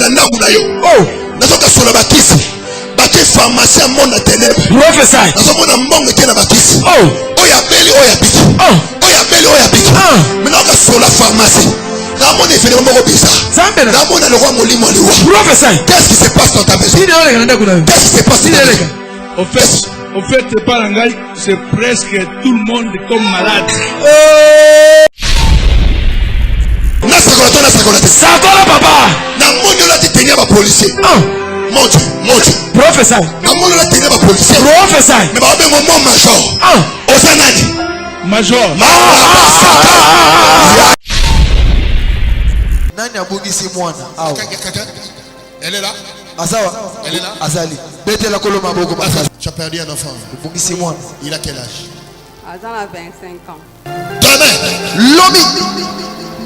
na ndako na yo. Oh. Nazoka sola bakisi. Baki pharmacie à monde à ténèbres. Prophesy. Nazomona mbongo ke na bakisi. Oh. Oya beli oya biki. Oh. Oya beli oya biki. Maintenant ka sola pharmacie. Namona événement moko bizarre. Namona le roi molimo le roi. Prophesy. Qu'est-ce qui se passe dans ta maison? Qu'est-ce qui se passe dans ta maison? Au fait, c'est presque tout le monde comme malade. Sakola papa. Namona la titenia ba policier. Mon Dieu. Prophesy. Namona la titenia ba policier. Prophesy. Mais ba ben mon major. Osanani. Major. Nani abugisi mwana? Elle est là. Asawa. Elle est là. Azali. Bete la koloma boko basali. Tu as perdu un enfant. Abugisi mwana. Il a quel âge? Azan a 25 ans. Demain. Lomi.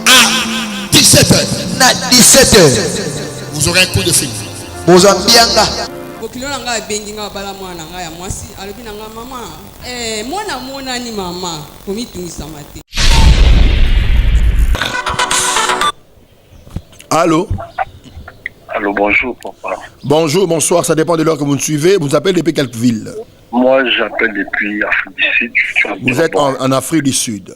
À 17h. Na 17h. Vous aurez un coup de fil. Mozambianga. Bokilo nanga bengi nga bala mwana nga ya mwasi alobi nanga mama mona ni mama komi tungisa mate. Allô? Allô, bonjour, papa. Bonjour, bonsoir, ça dépend de l'heure que vous nous suivez. Vous nous appelez depuis quelle ville? Moi, j'appelle depuis Afrique du Sud. Vous êtes en Afrique du Sud?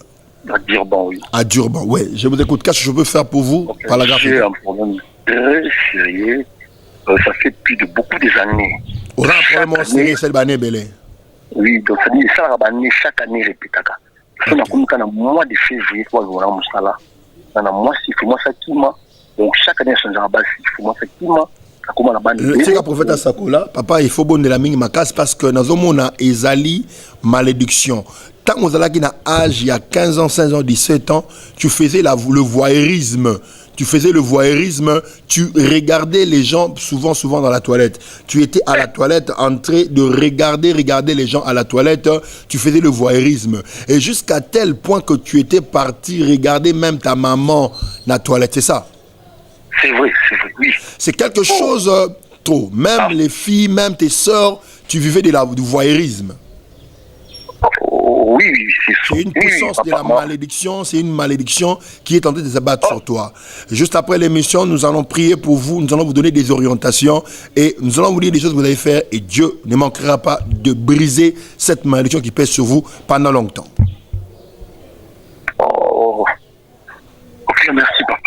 À Durban, oui. À Durban, oui. Je vous écoute. Qu'est-ce que je peux faire pour vous? Okay. J'ai un problème très sérieux. Ça fait plus de beaucoup d'années. On a un problème sérieux, c'est le bané belé. Oui, donc ça dit ça, chaque année, répétaka. Ça n'a pas dans le mois de février, pour voir mon salaire. Dans le mois, il faut moi ça qui m'a. Donc chaque année, ça change à base. Il faut moi ça qui m'a. C'est le prophète à Sakola, papa, il faut bon de la mingi ma casse parce que nous avons ezali malédiction. Tant que vous avez un âge, il y a 15 ans, 16 ans, 17 ans, tu faisais le voyeurisme. Tu faisais le voyeurisme, tu regardais les gens souvent dans la toilette. Tu étais à la toilette en train de regarder les gens à la toilette. Tu faisais le voyeurisme. Et jusqu'à tel point que tu étais parti regarder même ta maman dans la toilette, c'est ça? C'est vrai, oui. C'est quelque chose trop. Même les filles, même tes sœurs, tu vivais du voyeurisme. Oui, c'est une puissance de la malédiction, c'est une malédiction qui est en train de s'abattre sur toi. Juste après l'émission, nous allons prier pour vous, nous allons vous donner des orientations et nous allons vous dire des choses que vous allez faire et Dieu ne manquera pas de briser cette malédiction qui pèse sur vous pendant longtemps. Ok, merci papa.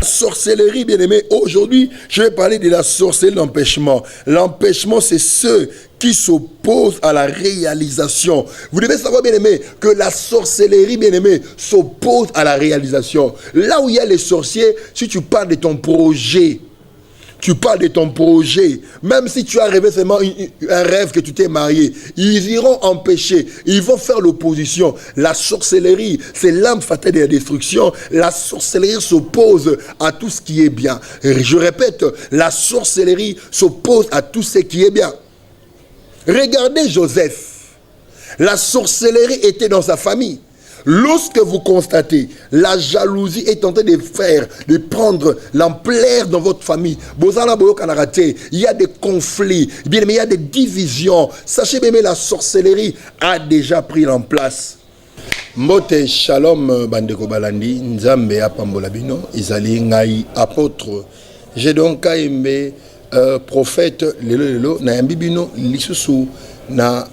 Sorcellerie, bien aimé. Aujourd'hui, je vais parler de la sorcellerie, l'empêchement. L'empêchement, c'est ceux qui s'opposent à la réalisation. Vous devez savoir, bien aimé, que la sorcellerie, bien aimé, s'oppose à la réalisation. Là où il y a les sorciers, si tu parles de ton projet, même si tu as rêvé seulement un rêve que tu t'es marié, ils iront empêcher, ils vont faire l'opposition. La sorcellerie, c'est l'âme fatale de la destruction. La sorcellerie s'oppose à tout ce qui est bien. Et je répète, la sorcellerie s'oppose à tout ce qui est bien. Regardez Joseph. La sorcellerie était dans sa famille. Lorsque vous constatez la jalousie est en train de prendre l'ampleur dans votre famille, il y a des conflits, bien mais il y a des divisions. Sachez bien, la sorcellerie a déjà pris en place. Mbote shalom bandeko balandi nzambe apambola bino izali ngai apôtre j'ai donc kaimbe prophète lelo na yambi bino lisusu na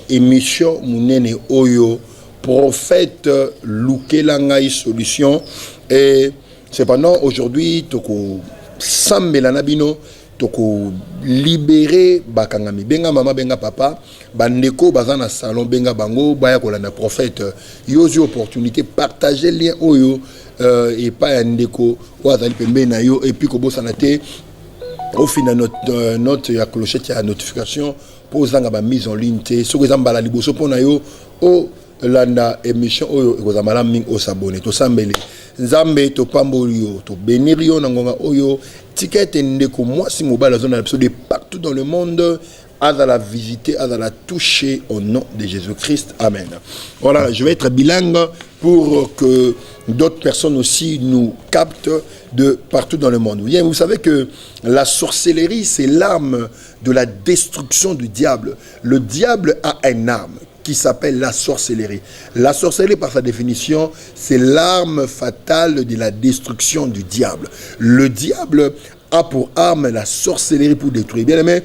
émission munene oyo prophète Lukelangai solution et cependant aujourd'hui toko sambela nabino toko libérer bakangami benga mama benga papa bandeko bazana salon benga bango baya kolanda prophète yozi opportunité partager lien oyo et pas ndeko wazali pembe na yo et puis ko bosana te au final notre ya clochette ya notification pour zanga ba mise en ligne te soko zambala liboso pona yo o landa émission oyo ekozamala mingi osabone to sambele nzambe to pambolio to benirio nangonga oyo tikete ndeko mwasi mobala zone de partout dans le monde à la visiter, à la toucher au nom de Jésus-Christ. Amen. Voilà, je vais être bilingue pour que d'autres personnes aussi nous captent de partout dans le monde. Vous savez que la sorcellerie, c'est l'arme de la destruction du diable. Le diable a une arme. qui s'appelle la sorcellerie. La sorcellerie, par sa définition, c'est l'arme fatale de la destruction du diable. Le diable a pour arme la sorcellerie pour détruire. Bien aimé,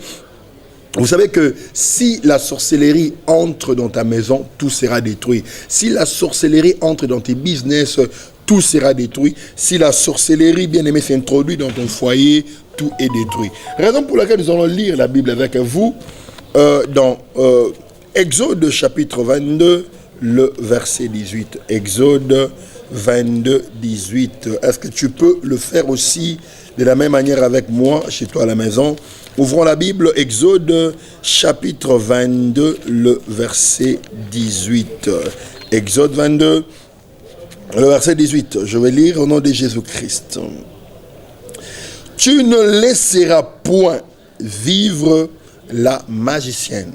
vous savez que si la sorcellerie entre dans ta maison, tout sera détruit. Si la sorcellerie entre dans tes business, tout sera détruit. Si la sorcellerie, bien aimé, s'introduit dans ton foyer, tout est détruit. Raison pour laquelle nous allons lire la Bible avec vous dans Exode chapitre 22, le verset 18. Exode 22, 18. Est-ce que tu peux le faire aussi de la même manière avec moi, chez toi à la maison? Ouvrons la Bible, Exode chapitre 22, le verset 18. Exode 22, le verset 18. Je vais lire au nom de Jésus-Christ. Tu ne laisseras point vivre la magicienne.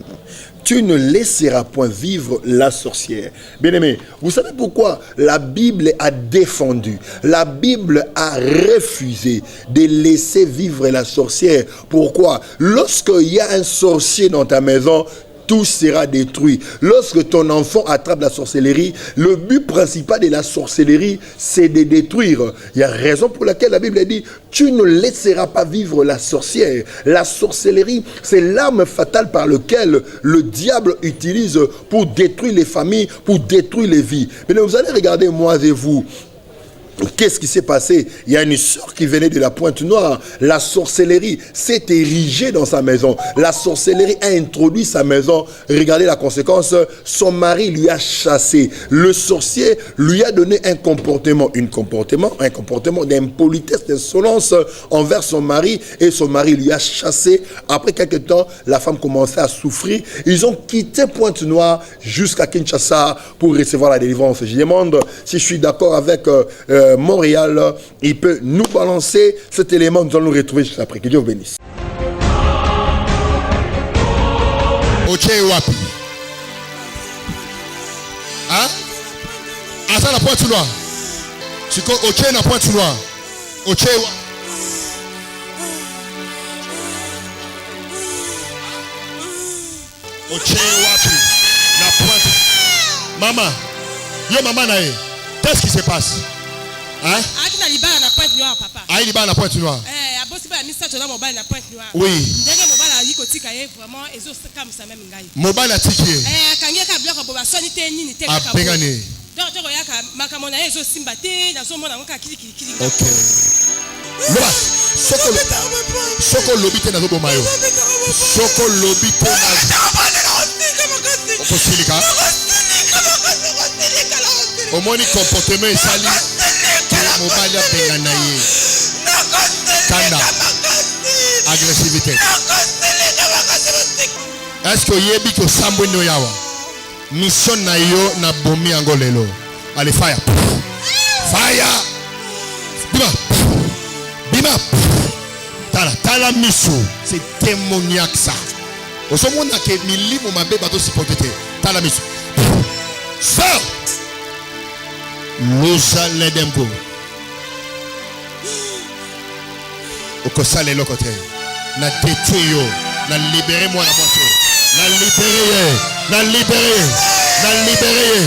Tu ne laisseras point vivre la sorcière. Bien-aimé, vous savez pourquoi la Bible a défendu, la Bible a refusé de laisser vivre la sorcière. Pourquoi? Lorsqu'il y a un sorcier dans ta maison, tout sera détruit. Lorsque ton enfant attrape la sorcellerie, le but principal de la sorcellerie, c'est de détruire. Il y a raison pour laquelle la Bible dit, tu ne laisseras pas vivre la sorcière. La sorcellerie, c'est l'arme fatale par laquelle le diable utilise pour détruire les familles, pour détruire les vies. Mais vous allez regarder, moi et vous, qu'est-ce qui s'est passé? Il y a une sœur qui venait de la Pointe-Noire. La sorcellerie s'est érigée dans sa maison. La sorcellerie a introduit sa maison. Regardez la conséquence. Son mari lui a chassé. Le sorcier lui a donné un comportement d'impolitesse, d'insolence envers son mari. Et son mari lui a chassé. Après quelques temps, la femme commençait à souffrir. Ils ont quitté Pointe-Noire jusqu'à Kinshasa pour recevoir la délivrance. Je demande si je suis d'accord avec Montréal, il peut nous balancer cet élément. Nous allons nous retrouver juste après. Que Dieu vous bénisse. Oche wapi? Hein? Asa la pointe noire. Siko oche na pointe noire. Oche wapi? Oche wapi? La pointe. Maman, yo maman nae. Qu'est-ce qui se passe? Hein? Ah, il est bas à la pointe noire. Oui. Mobile a tiqué. A pégané. Ok. Soko lobite na zobo mayo. Soko lobite na. Okosilika. Omoni comportement sali. Mobile a pégané. Kanda. Agressivité. Est-ce que yebi ko sambo no yawa? Mission na yo na bomi angolelo. Allez fire. Fire. Bima. Bima. Tala miso. C'est démoniaque ça. Au sommet na ke mili mo mabe bato supporter. Tala miso. Sir. Nous allons dem go. Oko sale lo côté. Na détruire yo, na libérer moi la moitié. Na libérer.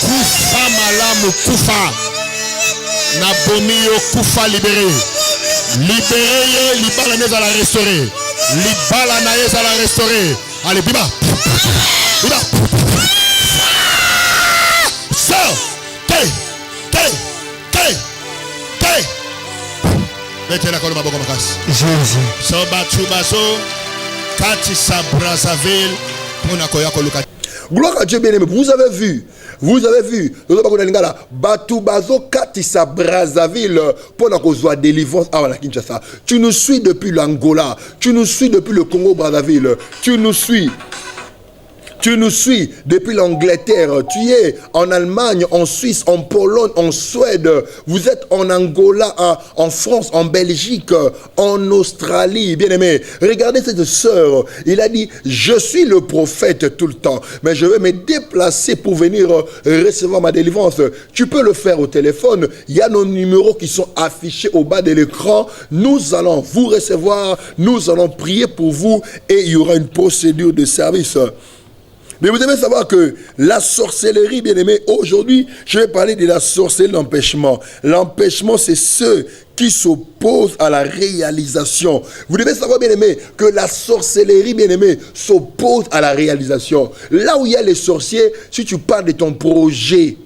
Kufa malamu kufa. Na bomi yo kufa libérer. Libérer, libala neza la restaurer. Libala na neza la restaurer. Allez bima. Bima. So, K. Mettez la colonne à Boko Makas. Jésus. Soba Chubaso, Kati Sabrazaville, Ponakoya Koluka. Gloire à Dieu bien-aimé. Vous avez vu. Batubazo Katisa Brazzaville pour la cause de délivrance à la Kinshasa. Tu nous suis depuis l'Angola. Tu nous suis depuis le Congo Brazzaville. Tu nous suis depuis l'Angleterre. Tu es en Allemagne, en Suisse, en Pologne, en Suède. Vous êtes en Angola, en France, en Belgique, en Australie. Bien aimé, regardez cette sœur. Il a dit, je suis le prophète tout le temps, mais je vais me déplacer pour venir recevoir ma délivrance. Tu peux le faire au téléphone. Il y a nos numéros qui sont affichés au bas de l'écran. Nous allons vous recevoir. Nous allons prier pour vous et il y aura une procédure de service. Mais vous devez savoir que la sorcellerie, bien aimé, aujourd'hui, je vais parler de la sorcellerie, l'empêchement. L'empêchement, c'est ceux qui s'opposent à la réalisation. Vous devez savoir, bien aimé, que la sorcellerie, bien aimé, s'oppose à la réalisation. Là où il y a les sorciers, si tu parles de ton projet,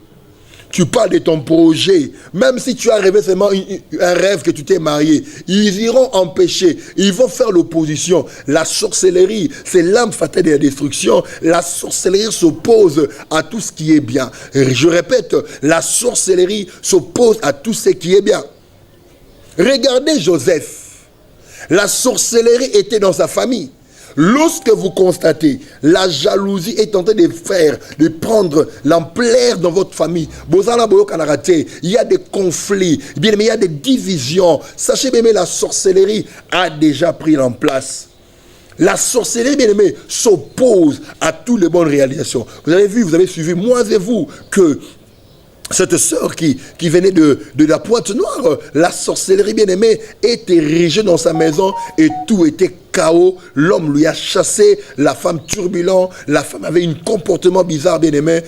même si tu as rêvé seulement un rêve que tu t'es marié, ils iront empêcher, ils vont faire l'opposition. La sorcellerie, c'est l'âme fatale de la destruction. La sorcellerie s'oppose à tout ce qui est bien. Je répète, la sorcellerie s'oppose à tout ce qui est bien. Regardez Joseph. La sorcellerie était dans sa famille. Lorsque vous constatez la jalousie est en train de prendre l'ampleur dans votre famille, il y a des conflits, bien aimé, il y a des divisions. Sachez bien, la sorcellerie a déjà pris en place. La sorcellerie, bien aimé, s'oppose à toutes les bonnes réalisations. Vous avez vu, vous avez suivi, moi et vous, que cette sœur qui venait de la Pointe-Noire, la sorcellerie, bien aimée, était érigée dans sa maison et tout était chaos. L'homme lui a chassé, la femme turbulente, la femme avait un comportement bizarre, bien aimé,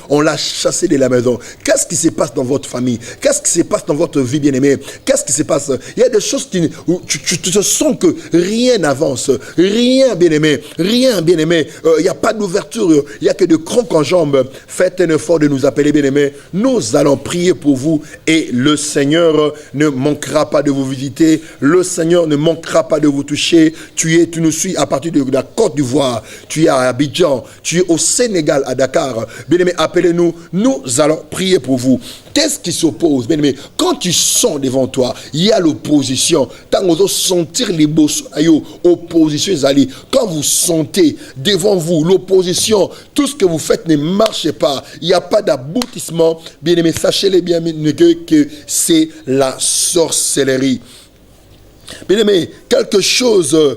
on l'a chassé de la maison. Qu'est-ce qui se passe dans votre famille? Qu'est-ce qui se passe dans votre vie, bien aimé? Qu'est-ce qui se passe? Il y a des choses où tu te sens que rien n'avance, rien, bien aimé, rien, bien aimé. Il n'y a pas d'ouverture, il n'y a que de crocs en jambes. Faites un effort de nous appeler, bien aimé. Nous allons prier pour vous et le Seigneur ne manquera pas de vous visiter. Le Seigneur ne manquera pas de vous toucher. Tu nous suis à partir de la Côte d'Ivoire, tu es à Abidjan, tu es au Sénégal, à Dakar. Bien-aimé, appelez-nous, nous allons prier pour vous. Qu'est-ce qui s'oppose, bien-aimé? Quand tu sens devant toi, il y a l'opposition. Tant que vous sentir les beaux opposition, quand vous sentez devant vous l'opposition, tout ce que vous faites ne marche pas, il n'y a pas d'aboutissement, bien-aimé, sachez-les bien que c'est la sorcellerie. Bien aimé, quelque chose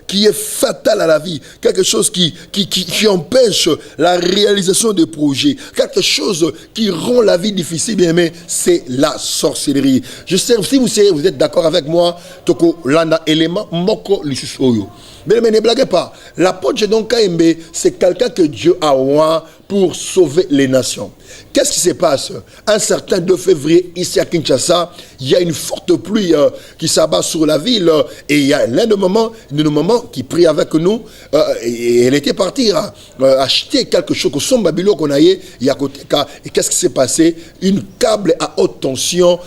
qui est fatal à la vie, quelque chose qui empêche la réalisation des projets, quelque chose qui rend la vie difficile, bien aimé, c'est la sorcellerie. Je sais, si vous êtes d'accord avec moi, toko landa élément moko lisus oyo. Mais ne blaguez pas. L'apôtre Gédon Kaembe, c'est quelqu'un que Dieu a oint pour sauver les nations. Qu'est-ce qui se passe? Un certain 2 février, ici à Kinshasa, il y a une forte pluie qui s'abat sur la ville. Et il y a l'un de nos mamans qui prie avec nous. Et elle était partie acheter quelque chose au son Babylone qu'on a eu. Et qu'est-ce qui s'est passé? Une câble à haute tension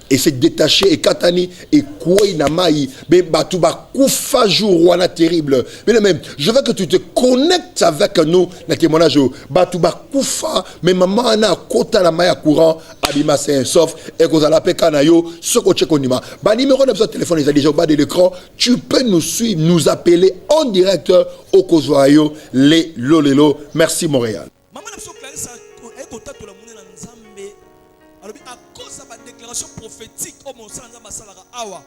et s'est détaché et katani et koué namai mais batuba kufa jour wana terrible. Mais même je veux que tu te connectes avec nous na témoignage batuba kufa mais maman na kota la maya courant abima c'est sauf et ko za peka na yo soko chekonima ba numéro de téléphone est déjà au bas de l'écran. Tu peux nous suivre, nous appeler en direct au Kozwayo les Lolelo. Merci Montréal. Maman na so clarissa ekota to la monena nzambe alors à cause de la déclaration prophétique au Monsala Nzamba Salara Awa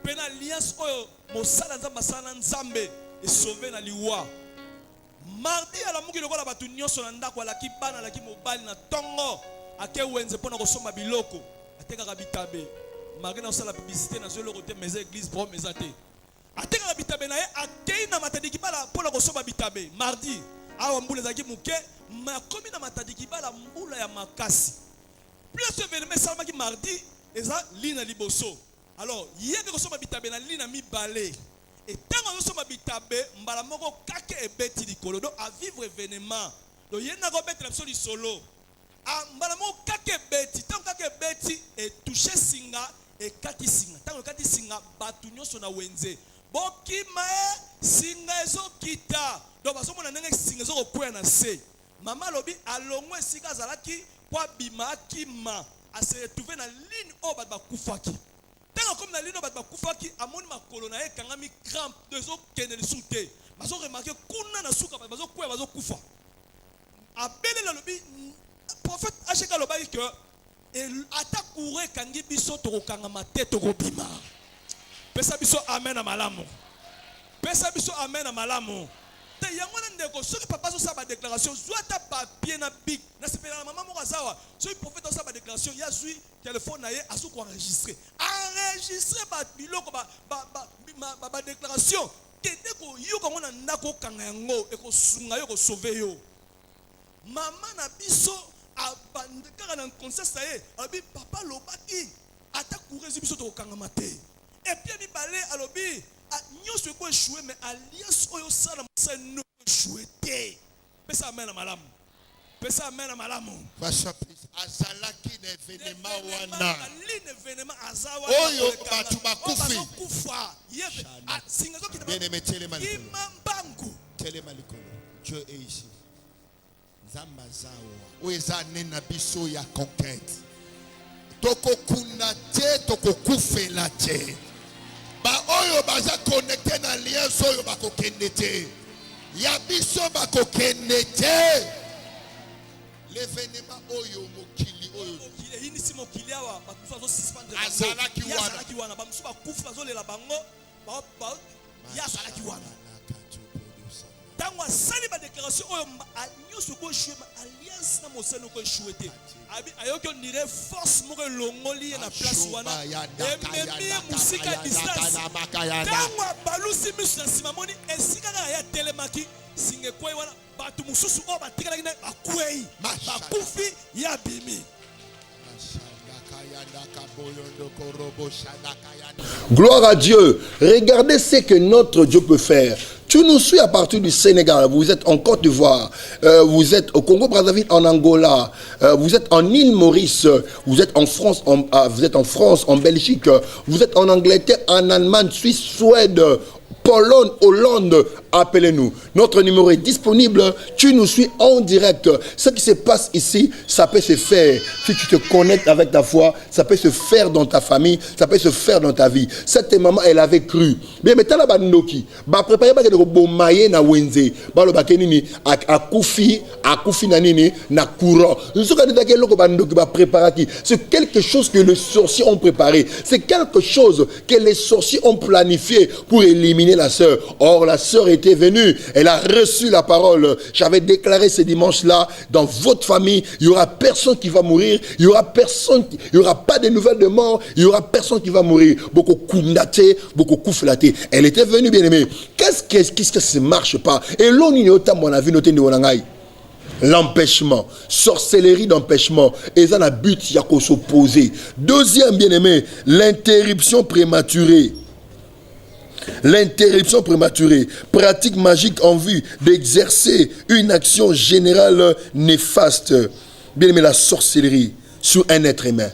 pena alliance au Monsala Nzamba Salara Nzambe et sauvé na liwa mardi à la muki lokola batu nyonso na ndako alaki bana alaki mobali na tongo ake wenze pona kosomba biloko atekaka bitabe mardi na sala publicité na zelo côté mes églises pro mesate atekaka bitabe na ye akei na matadiki bala pona kosomba bitabe mardi awa mbula zaki muke makomi na matadiki bala mbula ya makasi. Plus ce événement salmaki mardi eza lina liboso. Alors yeke kosoma bitabe na lina mi balé. Et tant que soma bitabe mbala moko kake ebeti likolo do à vivre événement. Do yena ko beti la soli solo. A mbala moko kake beti, tant kake beti et toucher singa et kati singa. Tant kati singa batu nyonso na wenze. Bokima singa ezo kita. Do baso mona ndenge singa ezo kopoya na se. Mama lobi alongwe sika zalaki kwa bima kima a se retrouver na ligne au bat bakufaki. Tant comme na ligne au bat bakufaki amoni makolo na e kangami crampe deux autres keneli souté. Bazo remarquer kuna na suka bazo kwa bazo kufa. Abele la lobi prophète acheka lobi que ata courir kangi biso to kanga mate to bima. Pesa biso amen na malamu. Pesa biso amen na malamu. Il y a un ndeko ceux qui papa so sa déclaration soit ta papier na big na sepela na maman mokazawa ceux qui prophète sa déclaration ya zui téléphone na ye aso ko enregistrer ba biloko ba déclaration kende ko yoka ngona ndako kanga yango ekosunga yo ko sauver yo. Mama na biso abandeka na conscience ye abi papa lobaki ata courage biso to kanga mate. Et puis mi balé alobi nyonso ko échouer mais alliance oyo sala msa no échouer té. Pesa amena malamu. Pesa amena malamu. Azalaki n'événement wana. L'événement azawa. Oyo batu bakufi. Kufa. Yebe. Singazo kita. Bien aimé Télémalikolo. Imambangu. Télémalikolo. Dieu est ici. Nzamba zawa. Oezane na biso ya conquête. Toko kuna te, toko kufela te. Ba oyo baza connecté na alliance oyo bako kende te. Ya biso bako kende te. L'événement oyo mokili oyo. Ini si mokili awa batufa zo suspendre. Azalaki wana. Azalaki wana. Bamusu bakufa zo lela bango. Ba ya azalaki wana. Tango asali ba déclaration oyo nyonso ko échouer ma alliance na moseno ko échouer te. Abi ayoki on dirait force moko longoli na place wana. Ememi musika distance. Tango balusi misu na sima moni esika na ya telemaki singe kwai wana batu mususu o batikala na akwei. Bakufi ya bimi. Gloire à Dieu. Regardez ce que notre Dieu peut faire. Tu nous suis à partir du Sénégal, vous êtes en Côte d'Ivoire, vous êtes au Congo-Brazzaville, en Angola, vous êtes en île Maurice, vous êtes en France, en Belgique, vous êtes en Angleterre, en Allemagne, Suisse, Suède, Pologne, Hollande, appelez-nous. Notre numéro est disponible. Tu nous suis en direct. Ce qui se passe ici, ça peut se faire. Si tu te connectes avec ta foi, ça peut se faire dans ta famille, ça peut se faire dans ta vie. Cette maman, elle avait cru. Mais maintenant, la bandoki, ba préparer ba ko bomaye na wenze, ba lo bakenini akufi na nini na courant. Ce que dit loko bandoki ba préparati, c'est quelque chose que les sorciers ont préparé. C'est quelque chose que les sorciers ont planifié pour éliminer la sœur. Or, la sœur était venue, elle a reçu la parole. J'avais déclaré ce dimanche-là, dans votre famille, il n'y aura personne qui va mourir, il n'y aura pas de nouvelles de mort, il n'y aura personne qui va mourir. Beaucoup kundaté, beaucoup kouflaté. Elle était venue, bien aimée. Qu'est-ce que ça ne marche pas? Et l'on y a mon avis, noté de Wanangaï. L'empêchement, sorcellerie d'empêchement, et ça a but à s'opposer. Deuxième, bien aimé, l'interruption prématurée. L'interruption prématurée, pratique magique en vue d'exercer une action générale néfaste. Bien aimé, la sorcellerie sur un être humain.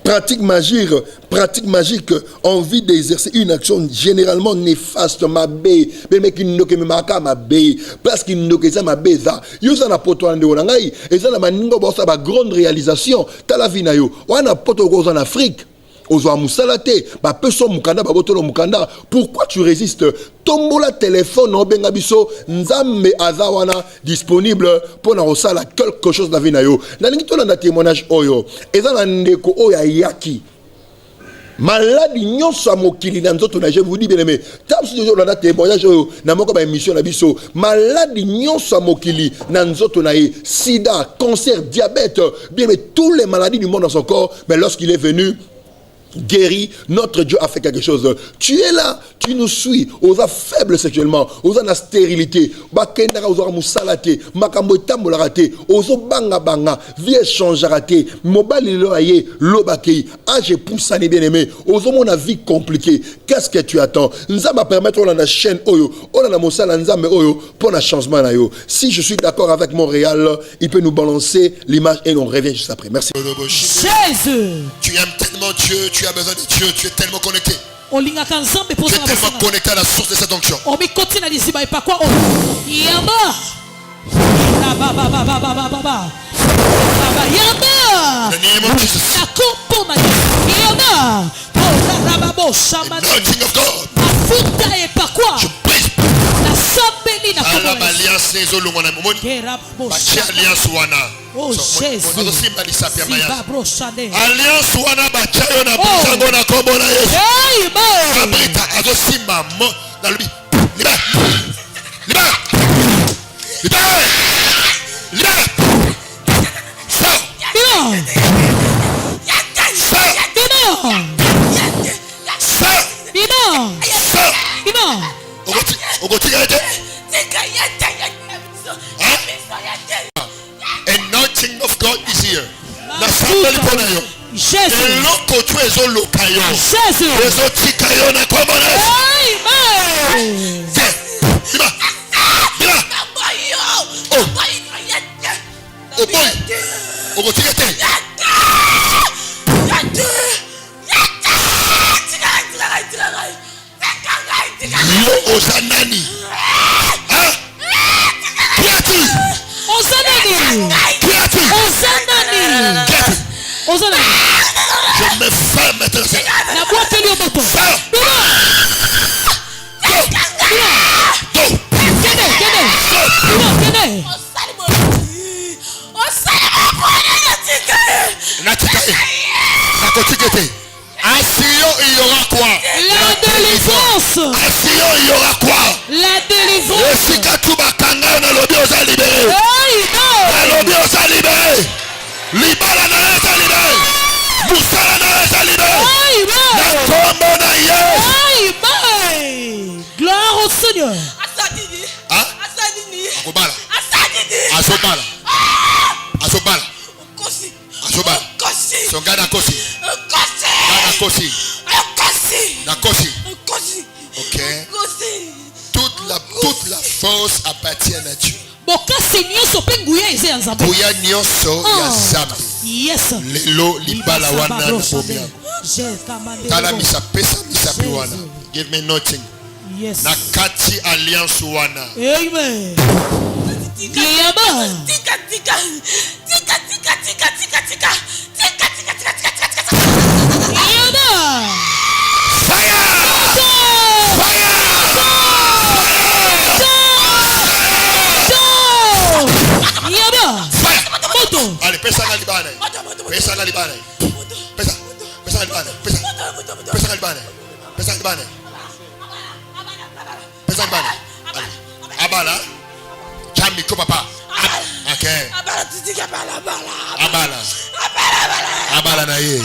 Pratique magique en vue d'exercer une action généralement néfaste. Ma bé, mais qui ne me marque ma bé, parce qu'il ne que ma bé ça. Yo ça na poto ande onangai, et ça na maningo bossa ba grande réalisation. Tala vina yo, wana poto gozo en Afrique. Pourquoi tu résistes? Tombola téléphone no benga biso nzambe azawana disponible pour na osala quelque chose na vina yo. Na lingi to na témoignage oyo. Eza na ndeko oya yaki. Maladi nyonso mokili na nzoto na je vous dis bien aimé. Tape sur le témoignage oyo na moko ba émission na biso. Maladi nyonso mokili na nzoto na ye, sida, cancer, diabète, bien mais tous les maladies du monde dans son corps, mais lorsqu'il est venu guéri, notre Dieu a fait quelque chose. Tu es là, tu nous suis, aux faibles sexuellement, aux la stérilité, bakendara aux musalate, makambo tambola raté, aux banga banga, vie change raté, mobile loyer, lobakei, âge poussani bien aimé, aux mon vie compliquée. Qu'est-ce que tu attends? Nzamba permettre on a la chaîne oyo, on a la mosala nzambe oyo pour un changement na yo. Si je suis d'accord avec Montréal, il peut nous balancer l'image et on revient juste après. Merci. Jésus. Tu aimes tellement Dieu, tu as besoin de Dieu, tu es tellement connecté. Tu es tellement connecté à la source de cette onction. Oh Jésus. Alliance wana bachayo na bizango na kombo na Yesu. Abrita azosimba mo na lubi. Libère. Libère. Libère. Libère. Sors. Bima. Anointing of God is here. Na sambeli pona yo. Jésus. Eloko tu ezoloka yo. Jésus. Ezotika yo na kombo na Yesu. Amen. Bima. Bima. Oh. Oh boy. Okotika te. Yo osanani. Hein? Qui as-tu? Ozanani. Qui as-tu? Ozanani. Qui as-tu? Ozanani. Je me fais maintenant ça. Na boîte de moto. Fais. Kene. Asio, il y aura quoi? La délivrance. Asio, il y aura quoi? La délivrance. Esika tu bakanga na lobi oza libéré. Na lobi oza libéré. Libala na eza libéré. Musala na eza libéré. Na kombo na Yesu. Amen. Gloire au Seigneur. Ah? Akobala. Azobala. Azobala. Azobala. Songana kosi. Gana kosi. Nakosi. Ok. Toute la force appartient à Dieu. Bokasi nyonso pe nguya eza ya Nzambe. Nguya nyonso ya Nzambe. Yes. Lelo libala wana na bomia. Tala misa pesa misa pi wana. Give me nothing. Yes. Na kati alliance wana. Amen. Yaba. Yaba. Allez, pesa na libane. Pesa na libane. Pesa. Pesa na libane. Pesa. Pesa na libane. Pesa na libane. Pesa na libane. Abala. Chami ko papa. Okay. Abala. Abala na ye.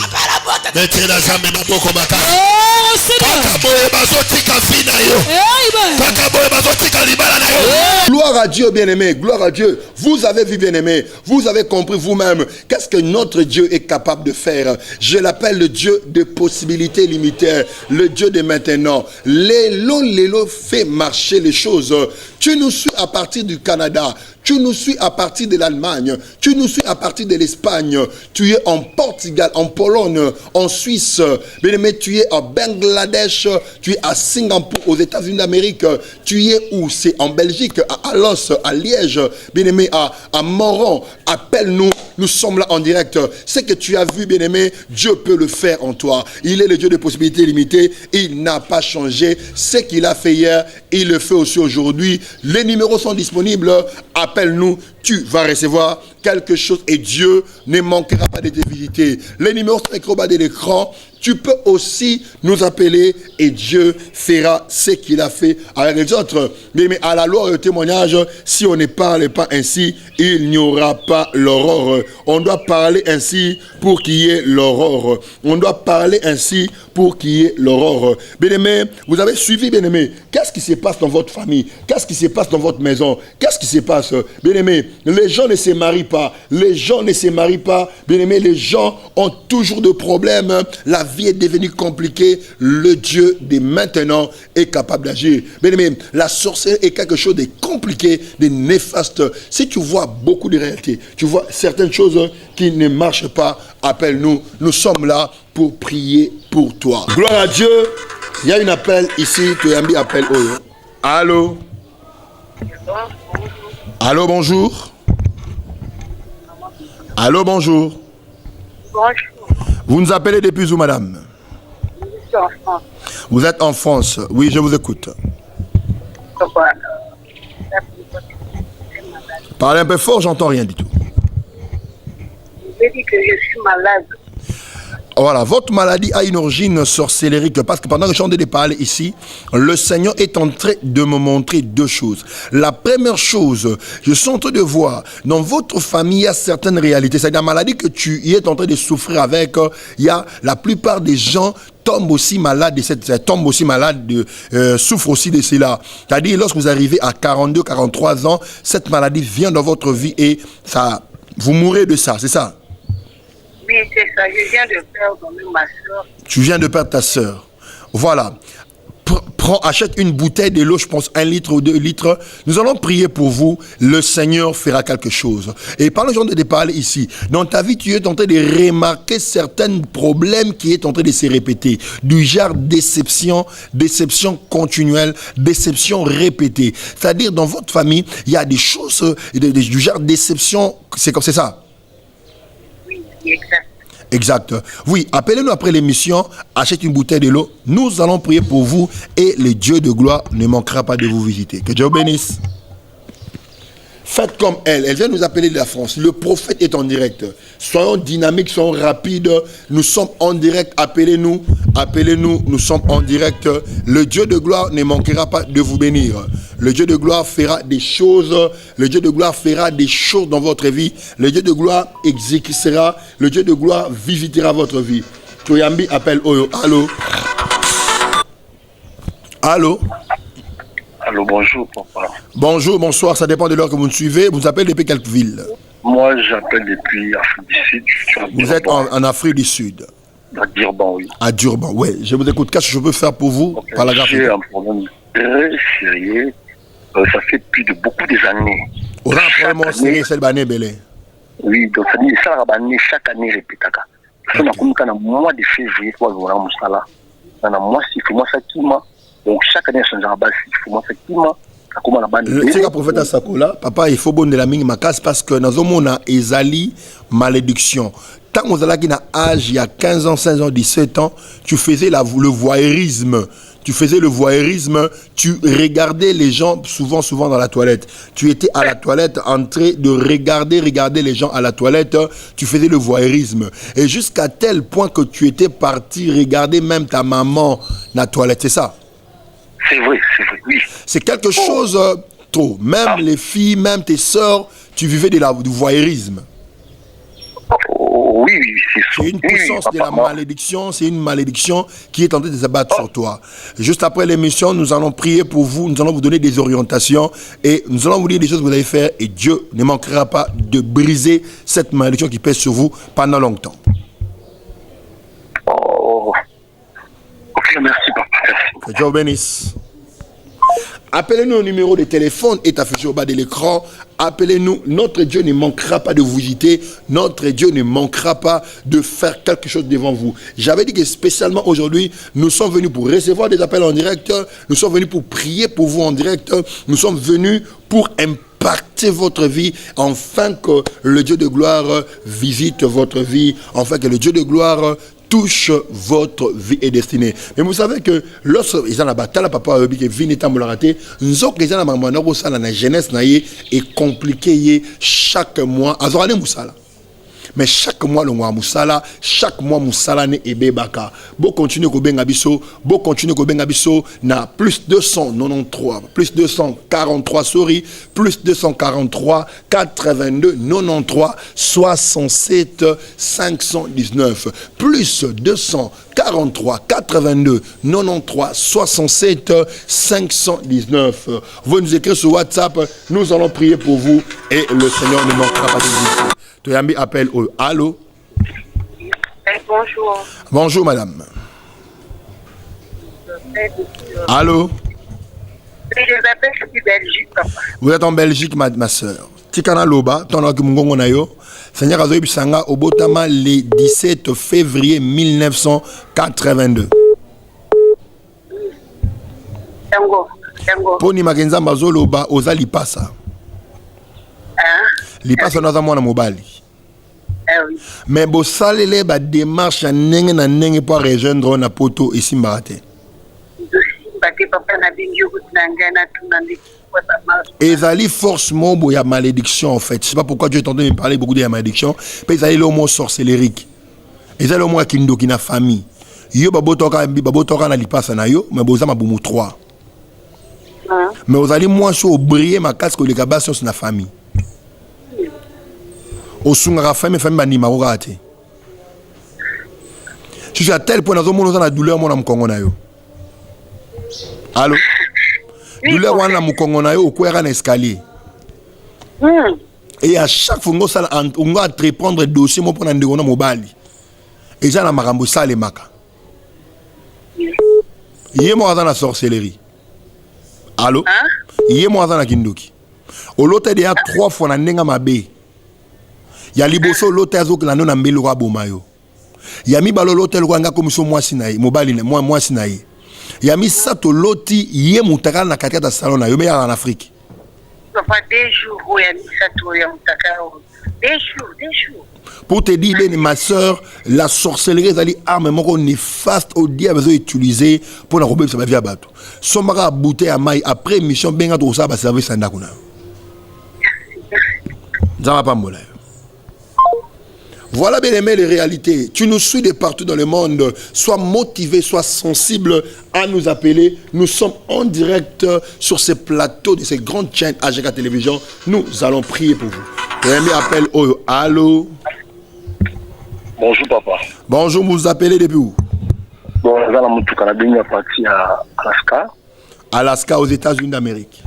Mettez la jambe na boko baka. Oh Seigneur. Kaka boye bazotika fina yo. Amen. Kaka boye bazotika libala na yo. Gloire à Dieu, bien-aimé, gloire à Dieu. Vous avez vu, bien-aimé, vous avez compris vous-même qu'est-ce que notre Dieu est capable de faire. Je l'appelle le Dieu de possibilités limitées, le Dieu de maintenant. Lélo fait marcher les choses. Tu nous suis à partir du Canada, tu nous suis à partir de l'Allemagne, tu nous suis à partir de l'Espagne, tu es en Portugal, en Pologne, en Suisse, bien-aimé, tu es en Bangladesh, tu es à Singapour, aux États-Unis d'Amérique, tu es où? C'est en Belgique, à Alos, à Liège, bien-aimé, à Moron. Appelle-nous, nous sommes là en direct. Ce que tu as vu, bien-aimé, Dieu peut le faire en toi. Il est le Dieu de possibilités limitées, il n'a pas changé. Ce qu'il a fait hier, il le fait aussi aujourd'hui. Les numéros sont disponibles, appelle-nous, tu vas recevoir quelque chose et Dieu ne manquera pas de te visiter. Les numéros sont écrits au bas de l'écran. Tu peux aussi nous appeler et Dieu fera ce qu'il a fait avec les autres. Mais à la loi et au témoignage, si on ne parle pas ainsi, il n'y aura pas l'aurore. On doit parler ainsi pour qu'il y ait l'aurore. On doit parler ainsi pour qu'il y ait l'aurore. Bien-aimé, vous avez suivi, bien-aimé. Qu'est-ce qui se passe dans votre famille? Qu'est-ce qui se passe dans votre maison? Qu'est-ce qui se passe? Bien-aimé, les gens ne se marient pas. Les gens ne se marient pas. Bien-aimé, les gens ont toujours de problèmes. La vie est devenue compliquée. Le Dieu de maintenant est capable d'agir. Bien-aimé, la sorcellerie est quelque chose de compliqué, de néfaste. Si tu vois beaucoup de réalités, tu vois certaines choses qui ne marchent pas, appelle-nous. Nous sommes là pour prier pour toi. Gloire à Dieu. Il y a un appel ici. Tu as mis appel. Allô? Allô, bonjour. Allô, bonjour. Bonjour. Vous nous appelez depuis où, madame? Je suis en France. Vous êtes en France. Oui, je vous écoute. Parlez un peu fort, j'entends rien du tout. Je dis que je suis malade. Voilà, votre maladie a une origine sorcellérique parce que pendant que je suis en train de parler ici, le Seigneur est en train de me montrer deux choses. La première chose, je suis en train de voir, dans votre famille, il y a certaines réalités. C'est-à-dire la maladie que tu y es en train de souffrir avec, il y a la plupart des gens tombent aussi malades souffrent aussi de cela. C'est-à-dire, lorsque vous arrivez à 42, 43 ans, cette maladie vient dans votre vie et ça, vous mourrez de ça, c'est ça? Oui, c'est ça. Je viens de perdre même ma soeur. Tu viens de perdre ta soeur. Voilà. Achète une bouteille de l'eau, je pense 1 litre ou 2 litres. Nous allons prier pour vous. Le Seigneur fera quelque chose. Et par le genre de parler ici, dans ta vie, tu es en train de remarquer certains problèmes qui est en train de se répéter. Du genre déception continuelle, déception répétée. C'est-à-dire, dans votre famille, il y a des choses du genre déception. C'est ça? Exact. Exact. Oui, appelez-nous après l'émission, achetez une bouteille de l'eau. Nous allons prier pour vous et le Dieu de gloire ne manquera pas de vous visiter. Que Dieu bénisse. Faites comme elle. Elle vient nous appeler de la France. Le prophète est en direct. Soyons dynamiques, soyons rapides. Nous sommes en direct. Appelez-nous. Appelez-nous. Nous sommes en direct. Le Dieu de gloire ne manquera pas de vous bénir. Le Dieu de gloire fera des choses. Le Dieu de gloire fera des choses dans votre vie. Le Dieu de gloire exécutera. Le Dieu de gloire visitera votre vie. Toyambi appelle Oyo. Allô? Allô? Allô, bonjour, papa. Bonjour, bonsoir, ça dépend de l'heure que vous nous suivez. Vous appelez depuis quelle ville? Moi, j'appelle depuis Afrique du Sud. Vous êtes en Afrique du Sud? À Durban, oui. À Durban, oui. Je vous écoute. Qu'est-ce que je peux faire pour vous? Okay. Par la grâce. J'ai un problème très sérieux. Ça fait plus de beaucoup des années. On a un problème sérieux, c'est le bané belé. Oui, donc ça dit ça, chaque année, répétaka. Ça n'a comme qu'un mois de février, quoi, on a un sala. Dans un mois, si moi, ça qui m'a. Donc chaque année, c'est un bas, il faut moi effectivement. C'est le prophète à Sakola, papa, il faut bon de la mine ma casse parce que dans un monde, ezali malédiction. Tant que vous avez un âge, il y a 15 ans, 16 ans, 17 ans, tu faisais le voyeurisme. Tu faisais le voyeurisme, tu regardais les gens souvent dans la toilette. Tu étais à la toilette en train de regarder les gens à la toilette. Tu faisais le voyeurisme. Et jusqu'à tel point que tu étais parti regarder même ta maman dans la toilette, c'est ça? C'est vrai, oui. C'est quelque chose trop. Même les filles, même tes sœurs, tu vivais du voyeurisme. Oui, c'est une puissance de la malédiction, c'est une malédiction qui est en train de s'abattre sur toi. Juste après l'émission, nous allons prier pour vous, nous allons vous donner des orientations et nous allons vous dire des choses que vous allez faire et Dieu ne manquera pas de briser cette malédiction qui pèse sur vous pendant longtemps. Ok, merci papa. Que Dieu vous bénisse. Appelez-nous au numéro de téléphone est affiché au bas de l'écran. Appelez-nous. Notre Dieu ne manquera pas de vous visiter. Notre Dieu ne manquera pas de faire quelque chose devant vous. J'avais dit que spécialement aujourd'hui, nous sommes venus pour recevoir des appels en direct. Nous sommes venus pour prier pour vous en direct. Nous sommes venus pour impacter votre vie, afin que le Dieu de gloire visite votre vie, afin que le Dieu de gloire touche votre vie et destinée. Mais vous savez que lorsque ils ont la bataille, papa a dit que vie n'est pas raté. Nous avons déjà la jeunesse est compliquée chaque mois. Mais chaque mois, le mois Moussala, chaque mois Moussala ne ebebaka. Bo continue ko benga biso, na plus 293, plus 243, sorry, plus 243, 82, 93, 67, 519, plus 243, 82, 93, 67, 519. Vous nous écrivez sur WhatsApp, nous allons prier pour vous et le Seigneur ne manquera pas de vous. Toyambi appelle au allô. Bonjour. Bonjour madame. Allô. Je vous appelle depuis Belgique, papa. Vous êtes en Belgique, ma soeur. Tikana Loba, ton Mungongo Nayo. Seigneur Azoï Bisanga, au Botama, le 17 février 1982. Tango. Poni Magenza Mazoloba, Oza Lipasa. Lipasa na zamona mobali. Oui. Mais bo salele ba démarche nenge pour rejoindre na poto ici Mbarate. Ezali force mobo ya malédiction en fait. Je sais pas pourquoi Dieu est en train de me parler beaucoup de la malédiction. Mais ezali le mot sorcellérique. Et ça le moins kindoki na famille. Yo babotoka na lipasa na yo, mais boza mabumu 3. Mais vous allez moins chaud briller ma casque que les gabas sur la famille. Au sunga famille bani marogate. Je suis à tel point dans mon la douleur mon am Congo na yo. Allô? Douleur wana mu Congo na yo au kwera na escalier. Et à chaque fois on va entreprendre dossier mon pour ndeko na mobali. Et ça na makambo ça les maka. Yemo dans la sorcellerie. Allô? Yemo dans la kindoki. Au lote de ya 3 fois na ndenga mabe. Ya liboso lote azo la nona mbelo wa bomayo. Ya mi balo lote lo nga komiso mwasi na ye, mobali na mwasi na ye. Ya mi sato loti ye mutaka na katika salon na yo me ya en Afrique. Papa, des jours, ya mi sato ya mutaka. Des jours. Pour te dire, ben, ma soeur, la sorcellerie, c'est arme moko néfaste au diable besoin utiliser pour la rober sa vie à bateau. Somara bouté à maille après mission benga to ça ba service à ndakuna. Ça va pas mola. Voilà bien aimé les réalités. Tu nous suis de partout dans le monde. Sois motivé, sois sensible à nous appeler. Nous sommes en direct sur ces plateaux de ces grandes chaînes AGK Télévision. Nous allons prier pour vous. Rémi appelle Oyo. Allô? Bonjour papa. Bonjour, vous vous appelez depuis où? Bon, là, la moto canadienne est partie à Alaska. Alaska, aux États-Unis d'Amérique.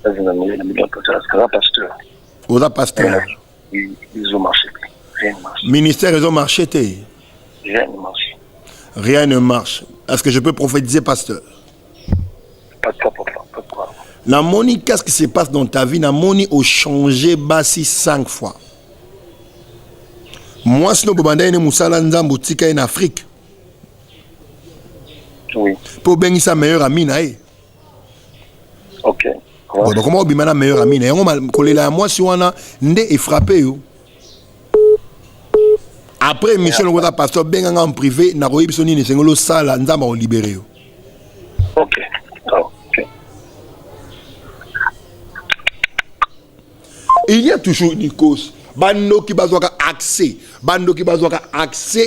Pasteur. Aux pasteur. Ils ont marché. Rien ne marche. Ministère, ils ont marché. Rien ne marche. Rien ne marche. Est-ce que je peux prophétiser, pasteur? Pas de quoi, papa. Pas de quoi. La moni, qu'est-ce qui se passe dans ta vie? La moni a changé bassi 5 fois. Moi, si nous avons Moussala Nzambo Tika en Afrique, oui. Pour bien sa meilleure amie. Ok. Bon, donc comment on a meilleure amie? Moi, si on a ndé et frappé. Après, mission le pasteur bien en privé, n'a pas eu besoin de s'engager sala Nzambo libéré. Ok. Ok. Il y a toujours une cause. Bando qui bazwaka accès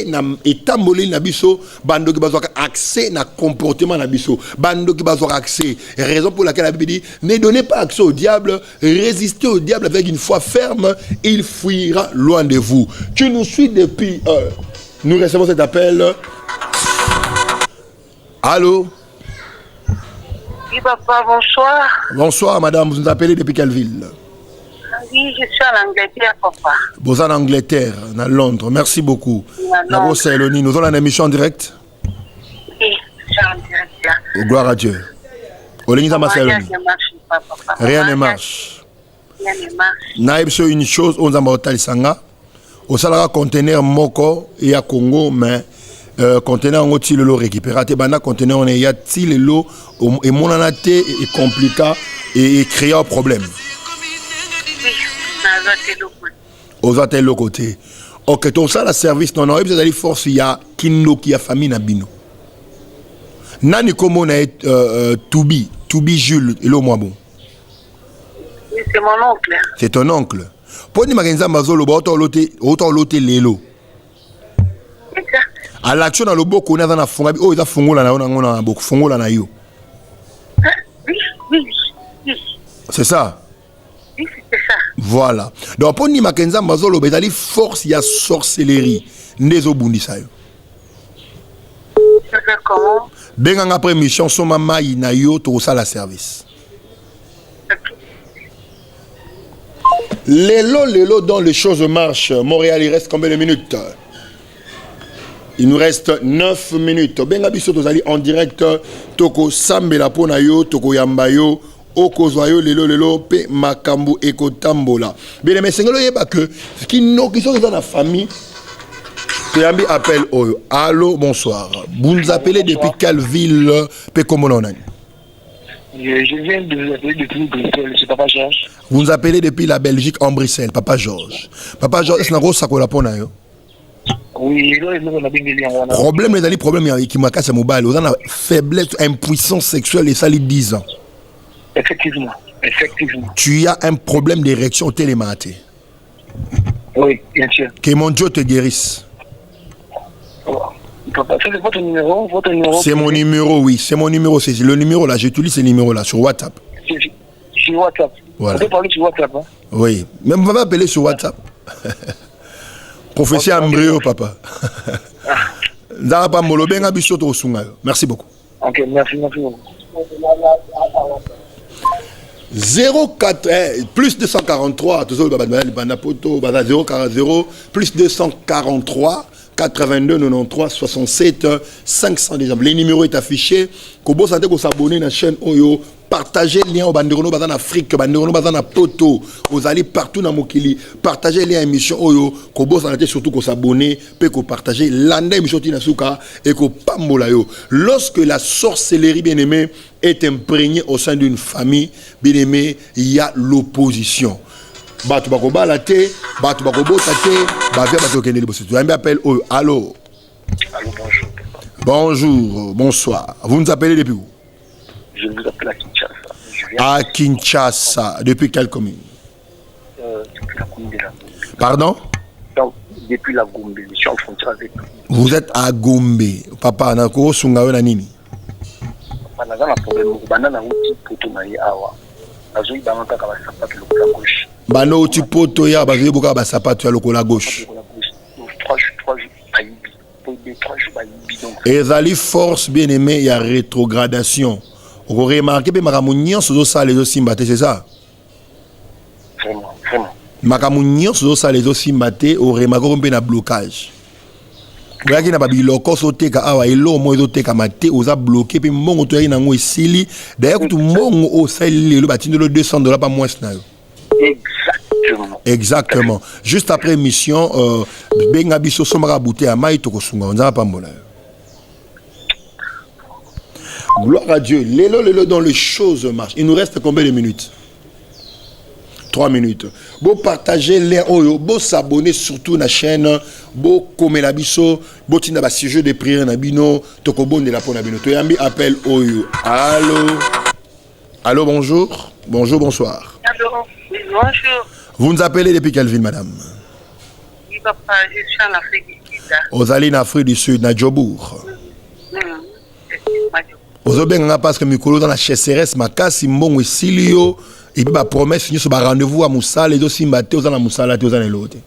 na etamboli na biso, bando qui bazwaka accès na comportement na biso, bando qui bazwaka accès, raison pour laquelle la Bible dit ne donnez pas accès au diable, résistez au diable avec une foi ferme, il fuira loin de vous. Tu nous suis depuis nous recevons cet appel. Allô? Oui papa, bonsoir. Bonsoir madame, vous nous appelez depuis quelle ville? Oui, je suis en Angleterre, papa. Vous êtes en Angleterre, à Londres. Merci beaucoup. Nous avons une émission en direct. Oui, je suis en direct là. Gloire à Dieu. Rien ne marche. Rien ne marche. Naïb, une chose, on a dit au salaire conteneur moko et à Congo, mais conteneur on a le récupéré. Bana conteneur on y a le et mon anaté est compliqué et créer un problème. Aux hôtels de côté. Ok, tout ça, le service, non, vous avez force, il y a Kindo qui a famille na bino. Nani comme on est Toubi Jules, et le moi bon. Oui, c'est mon oncle. C'est ton oncle. Pour dire que Mazolo, autant l'autre l'élo. Exact. À l'action dans le beau qu'on a dans la fonga, oh, il a fongo là, on a beaucoup fongo là, yo. Oui. C'est ça. Oui, c'est ça. Voilà. Donc, pour dire que Mazolo, il y a force, il y a sorcellerie. Nezo bundisa yo. Ça fait comment? Ben après mission, son maman il na yo tout ça la service. Lélo, dans les choses marchent. Montréal, il reste combien de minutes? Il nous reste 9 minutes. Ben abisso tozali en direct. Toko sambela pona yo, toko yamba yo, okozwayo lelo pe makambu ekotambola. Bien mais sengelo yeba que qui sont dans la famille. Tuyambi appelle Oyo. Allô, bonsoir. Vous nous appelez depuis quelle ville? Pe Komononani? Je viens de vous appeler depuis Bruxelles, c'est Papa Georges. Vous nous appelez depuis la Belgique en Bruxelles, Papa Georges. Papa Georges, est-ce que vous avez un oui, on a bien problème, les problèmes qui m'a cassé mon bail. Vous avez une faiblesse, impuissance sexuelle et ça les 10 ans. Effectivement. Tu as un problème d'érection télématique. Oui, bien sûr. Que mon Dieu te guérisse. Papa, c'est votre numéro, C'est mon numéro, oui. C'est mon numéro. C'est le numéro là. J'utilise ce numéro là sur WhatsApp. Sur WhatsApp. Voilà. On peut parler sur WhatsApp. Hein? Oui. Même vous m'avez appelé sur WhatsApp. Professeur Ambryo, papa. Merci beaucoup. Ok, merci beaucoup. 04 plus 243 040 plus 243 82 93 67 500 les numéros est affiché kobo santé ko s'abonner na chaîne Oyo partager lien au banderono bazan Afrique banderono bazan poto vous allez partout dans mokili partager lien émission Oyo kobo santé surtout ko s'abonner pe ko partager landa émission tina suka et ko pambola yo lorsque la sorcellerie bien-aimée est imprégnée au sein d'une famille bien-aimée il y a l'opposition. Batu bakoba la te, batu bakobota te, bavia batu kende liboso. Tu appelle Oyo. Allô. Allô, bonjour. Bonjour, bonsoir. Vous nous appelez depuis où? Je vous appelle à Kinshasa. À Kinshasa. Depuis quelle commune? Depuis la commune de la Gombe. Pardon? Donc, depuis la Gombe, je suis en frontière avec vous. Vous êtes à Gombe. Papa, nako sungawe na nini? Papa, naza na problème. Banana uti poto na ye awa. Azoi bangaka ka basapatu lokola gauche. Bano uti poto ya bazoi boka basapatu ya lokola gauche. 3 jours bayibi. Pour 3 jours bayibi donc. Ezali force bien aimé, il y a rétrogradation. Vous remarquez que makamunyo sozo sa les osimbate, c'est ça? Vraiment. Makamunyo sozo sa les osimbate, au remarqué qu'on na blocage. Vous voyez qu'il y a des locaux qui awa elo mo ezoteka mate oza bloqué puis mongo to yina ngo esili d'ailleurs tout mongo o sali le batino le $200 pas moins na yo. Exactement. Juste après mission benga biso somaka bouté à mai to kosunga on pas mbola. Gloire à Dieu. Lélo dans les choses marchent. Il nous reste combien de minutes? 3 minutes. Bon partager les Oyo, bon s'abonner surtout na chaîne, bon comme la biso, bon tina ba sujet de prière na bino, toko bon de la pona bino. Toyambi appelle Oyo. Allô. Allô, bonjour. Bonjour, bonsoir. Allô, oui, bonjour. Vous nous appelez depuis quelle ville, madame? Oui, papa, je suis en Afrique du Sud. Aux allées en Afrique du Sud, na Djobour. Aux obenga parce que mikolo dans la chasseresse makasi mbongo esilio et puis ba promesse ni so ba rendez-vous à Moussala et aussi mbaté aux na Moussala te aux na l'autre.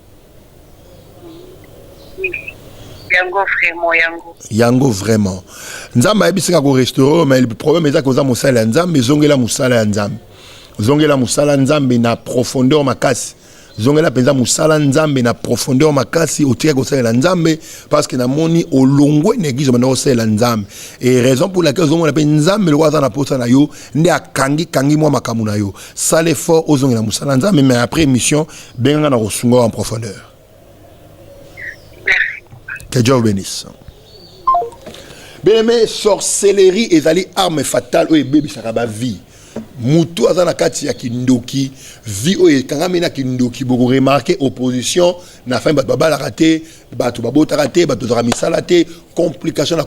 Yango vraiment. Nzamba ebisinga ko restaurant mais le problème est que aux Moussala nzambe zongela Moussala nzambe. Zongela Moussala nzambe na profondeur makasi. Zongela penza Moussala nzambe na profondeur makasi otia ko sala nzambe parce que na moni olongwe n'église na sala nzambe et raison pour laquelle on appelle nzambe le waza na posa na yo ndi akangi mo makamu na yo ça l'effort ozongela Moussala nzambe mais après mission benga na kosunga en profondeur. Que Dieu vous bénisse. Bien aimé, sorcellerie et ali arme fatale ou bébé sakaba vie. Mutu azana kati ya kindoki vi oye kangami na kindoki boko remarquer opposition na fin baba la raté batu babota raté batu misala te complication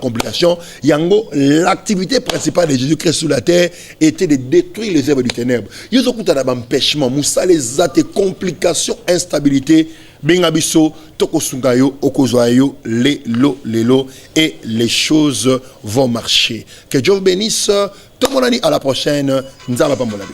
yango l'activité principale de Jésus-Christ sur la terre était de détruire les œuvres du ténèbre yozo kuta na empêchement musa les até complications instabilité benga biso toko sungayo okozwayo lelo et les choses vont marcher. Que Dieu vous bénisse. Tout le monde à la prochaine. Nzaba Pambolabé.